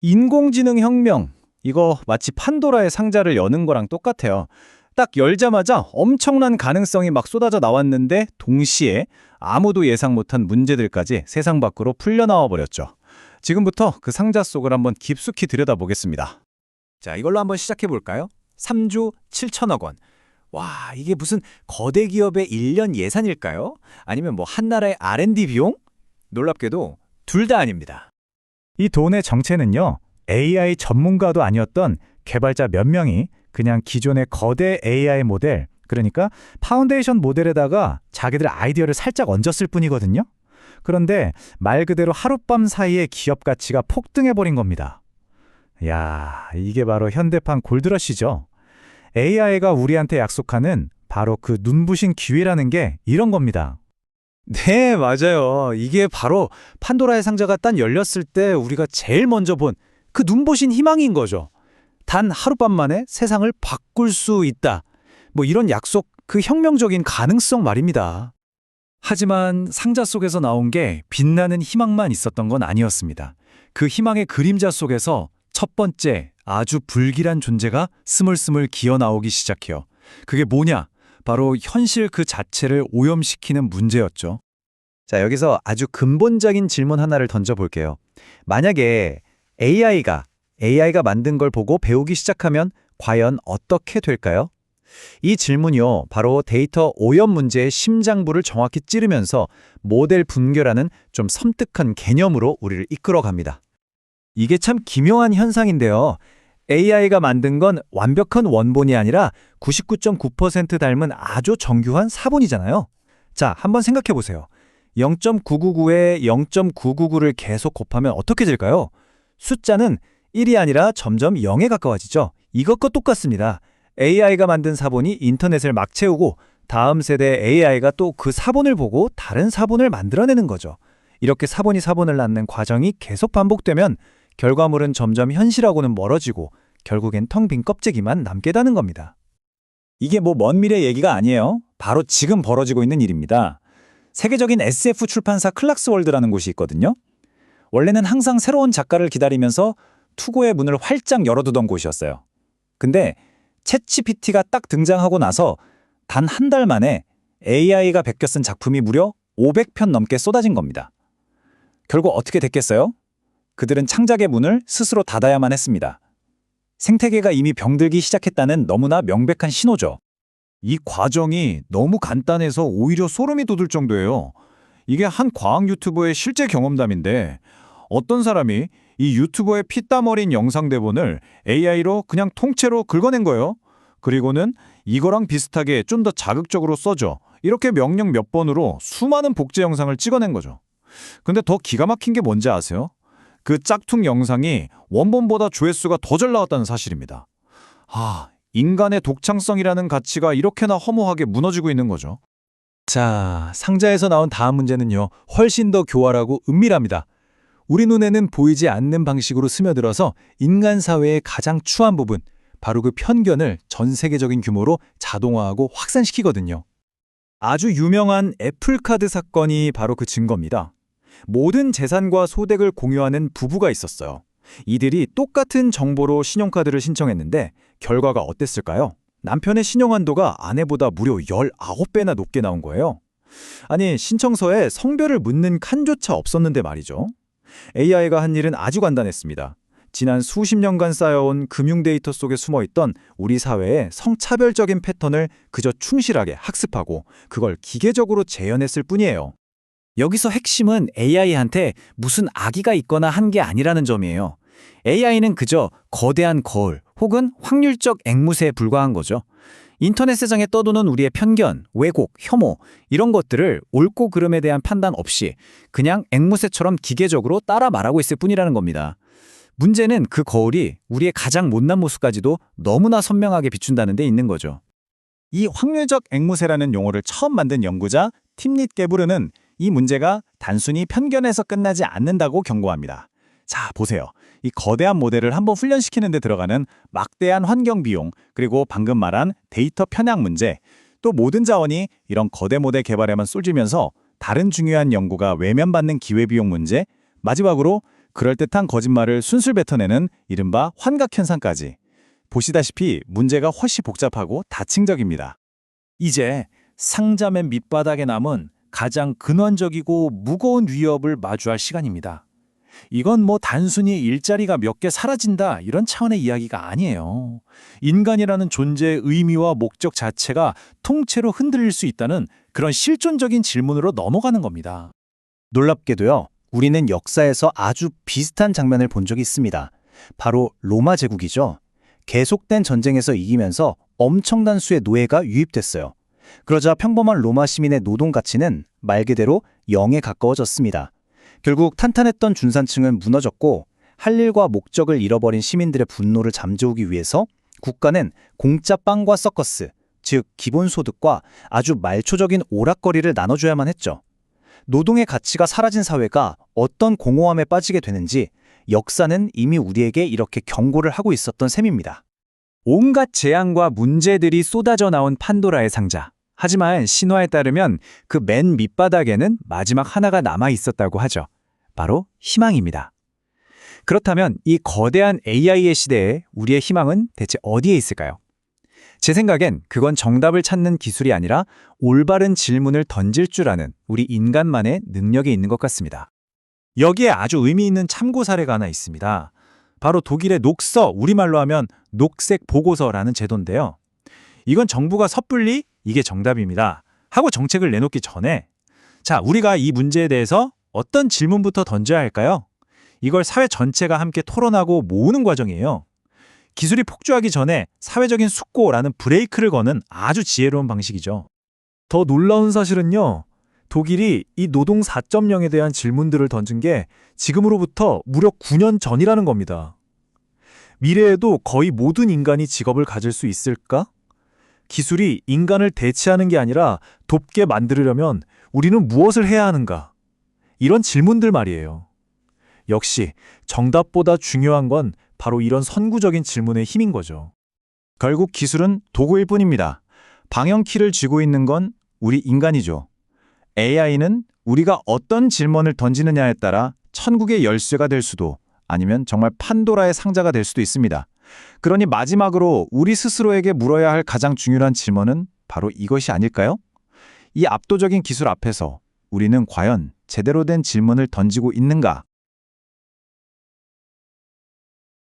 인공지능 혁명, 이거 마치 판도라의 상자를 여는 거랑 똑같아요. 딱 열자마자 엄청난 가능성이 막 쏟아져 나왔는데 동시에 아무도 예상 못한 문제들까지 세상 밖으로 풀려나와 버렸죠. 지금부터 그 상자 속을 한번 깊숙이 들여다보겠습니다. 자, 이걸로 한번 시작해 볼까요? 3조 7천억 원. 와, 이게 무슨 거대 기업의 1년 예산일까요? 아니면 뭐 한 나라의 R&D 비용? 놀랍게도 둘 다 아닙니다. 이 돈의 정체는요, AI 전문가도 아니었던 개발자 몇 명이 그냥 기존의 거대 AI 모델, 그러니까 파운데이션 모델에다가 자기들 아이디어를 살짝 얹었을 뿐이거든요. 그런데 말 그대로 하룻밤 사이에 기업 가치가 폭등해버린 겁니다. 야, 이게 바로 현대판 골드러시죠. AI가 우리한테 약속하는 바로 그 눈부신 기회라는 게 이런 겁니다. 네, 맞아요. 이게 바로 판도라의 상자가 딱 열렸을 때 우리가 제일 먼저 본 그 눈부신 희망인 거죠. 단 하룻밤 만에 세상을 바꿀 수 있다. 뭐 이런 약속, 그 혁명적인 가능성 말입니다. 하지만 상자 속에서 나온 게 빛나는 희망만 있었던 건 아니었습니다. 그 희망의 그림자 속에서 첫 번째 아주 불길한 존재가 스물스물 기어 나오기 시작해요. 그게 뭐냐? 바로 현실 그 자체를 오염시키는 문제였죠. 자, 여기서 아주 근본적인 질문 하나를 던져볼게요. 만약에 AI가 만든 걸 보고 배우기 시작하면 과연 어떻게 될까요? 이 질문이요, 바로 데이터 오염 문제의 심장부를 정확히 찌르면서 모델 분결하는 좀 섬뜩한 개념으로 우리를 이끌어갑니다. 이게 참 기묘한 현상인데요. AI가 만든 건 완벽한 원본이 아니라 99.9% 닮은 아주 정교한 사본이잖아요. 자, 한번 생각해 보세요. 0.999에 0.999를 계속 곱하면 어떻게 될까요? 숫자는 1이 아니라 점점 0에 가까워지죠. 이것과 똑같습니다. AI가 만든 사본이 인터넷을 막 채우고 다음 세대 AI가 또 그 사본을 보고 다른 사본을 만들어내는 거죠. 이렇게 사본이 사본을 낳는 과정이 계속 반복되면 결과물은 점점 현실하고는 멀어지고 결국엔 텅 빈 껍데기만 남게다는 겁니다. 이게 뭐 먼 미래 얘기가 아니에요. 바로 지금 벌어지고 있는 일입니다. 세계적인 SF 출판사 클락스월드라는 곳이 있거든요. 원래는 항상 새로운 작가를 기다리면서 투고의 문을 활짝 열어두던 곳이었어요. 근데 챗GPT가 딱 등장하고 나서 단 한 달 만에 AI가 베껴 쓴 작품이 무려 500편 넘게 쏟아진 겁니다. 결국 어떻게 됐겠어요? 그들은 창작의 문을 스스로 닫아야만 했습니다. 생태계가 이미 병들기 시작했다는 너무나 명백한 신호죠. 이 과정이 너무 간단해서 오히려 소름이 돋을 정도예요. 이게 한 과학 유튜버의 실제 경험담인데 어떤 사람이 이 유튜버의 피땀 어린 영상 대본을 AI로 그냥 통째로 긁어낸 거예요. 그리고는 이거랑 비슷하게 좀 더 자극적으로 써줘. 이렇게 명령 몇 번으로 수많은 복제 영상을 찍어낸 거죠. 근데 더 기가 막힌 게 뭔지 아세요? 그 짝퉁 영상이 원본보다 조회수가 더 잘 나왔다는 사실입니다. 인간의 독창성이라는 가치가 이렇게나 허무하게 무너지고 있는 거죠. 자, 상자에서 나온 다음 문제는요, 훨씬 더 교활하고 은밀합니다. 우리 눈에는 보이지 않는 방식으로 스며들어서 인간 사회의 가장 추한 부분, 바로 그 편견을 전 세계적인 규모로 자동화하고 확산시키거든요. 아주 유명한 애플카드 사건이 바로 그 증거입니다. 모든 재산과 소득을 공유하는 부부가 있었어요. 이들이 똑같은 정보로 신용카드를 신청했는데 결과가 어땠을까요? 남편의 신용한도가 아내보다 무려 19배나 높게 나온 거예요. 아니, 신청서에 성별을 묻는 칸조차 없었는데 말이죠. AI가 한 일은 아주 간단했습니다. 지난 수십 년간 쌓여온 금융 데이터 속에 숨어있던 우리 사회의 성차별적인 패턴을 그저 충실하게 학습하고 그걸 기계적으로 재현했을 뿐이에요. 여기서 핵심은 AI한테 무슨 악의가 있거나 한 게 아니라는 점이에요. AI는 그저 거대한 거울 혹은 확률적 앵무새에 불과한 거죠. 인터넷 세상에 떠도는 우리의 편견, 왜곡, 혐오 이런 것들을 옳고 그름에 대한 판단 없이 그냥 앵무새처럼 기계적으로 따라 말하고 있을 뿐이라는 겁니다. 문제는 그 거울이 우리의 가장 못난 모습까지도 너무나 선명하게 비춘다는 데 있는 거죠. 이 확률적 앵무새라는 용어를 처음 만든 연구자 팀릿 게브르는 이 문제가 단순히 편견에서 끝나지 않는다고 경고합니다. 자, 보세요. 이 거대한 모델을 한번 훈련시키는 데 들어가는 막대한 환경 비용, 그리고 방금 말한 데이터 편향 문제, 또 모든 자원이 이런 거대 모델 개발에만 쏟으면서 다른 중요한 연구가 외면받는 기회비용 문제, 마지막으로 그럴듯한 거짓말을 순술 뱉어내는 이른바 환각현상까지. 보시다시피 문제가 훨씬 복잡하고 다층적입니다. 이제 상자 맨 밑바닥에 남은 가장 근원적이고 무거운 위협을 마주할 시간입니다. 이건 뭐 단순히 일자리가 몇 개 사라진다 이런 차원의 이야기가 아니에요. 인간이라는 존재의 의미와 목적 자체가 통째로 흔들릴 수 있다는 그런 실존적인 질문으로 넘어가는 겁니다. 놀랍게도요, 우리는 역사에서 아주 비슷한 장면을 본 적이 있습니다. 바로 로마 제국이죠. 계속된 전쟁에서 이기면서 엄청난 수의 노예가 유입됐어요. 그러자 평범한 로마 시민의 노동 가치는 말 그대로 0에 가까워졌습니다. 결국 탄탄했던 중산층은 무너졌고 할 일과 목적을 잃어버린 시민들의 분노를 잠재우기 위해서 국가는 공짜 빵과 서커스, 즉 기본소득과 아주 말초적인 오락거리를 나눠줘야만 했죠. 노동의 가치가 사라진 사회가 어떤 공허함에 빠지게 되는지 역사는 이미 우리에게 이렇게 경고를 하고 있었던 셈입니다. 온갖 재앙과 문제들이 쏟아져 나온 판도라의 상자. 하지만 신화에 따르면 그 맨 밑바닥에는 마지막 하나가 남아 있었다고 하죠. 바로 희망입니다. 그렇다면 이 거대한 AI의 시대에 우리의 희망은 대체 어디에 있을까요? 제 생각엔 그건 정답을 찾는 기술이 아니라 올바른 질문을 던질 줄 아는 우리 인간만의 능력에 있는 것 같습니다. 여기에 아주 의미 있는 참고 사례가 하나 있습니다. 바로 독일의 녹서, 우리말로 하면 녹색 보고서라는 제도인데요. 이건 정부가 섣불리 이게 정답입니다 하고 정책을 내놓기 전에 자, 우리가 이 문제에 대해서 어떤 질문부터 던져야 할까요? 이걸 사회 전체가 함께 토론하고 모으는 과정이에요. 기술이 폭주하기 전에 사회적인 숙고라는 브레이크를 거는 아주 지혜로운 방식이죠. 더 놀라운 사실은요. 독일이 이 노동 4.0에 대한 질문들을 던진 게 지금으로부터 무려 9년 전이라는 겁니다. 미래에도 거의 모든 인간이 직업을 가질 수 있을까? 기술이 인간을 대체하는 게 아니라 돕게 만들려면 우리는 무엇을 해야 하는가? 이런 질문들 말이에요. 역시 정답보다 중요한 건 바로 이런 선구적인 질문의 힘인 거죠. 결국 기술은 도구일 뿐입니다. 방향키를 쥐고 있는 건 우리 인간이죠. AI는 우리가 어떤 질문을 던지느냐에 따라 천국의 열쇠가 될 수도 아니면 정말 판도라의 상자가 될 수도 있습니다. 그러니 마지막으로 우리 스스로에게 물어야 할 가장 중요한 질문은 바로 이것이 아닐까요? 이 압도적인 기술 앞에서 우리는 과연 제대로 된 질문을 던지고 있는가?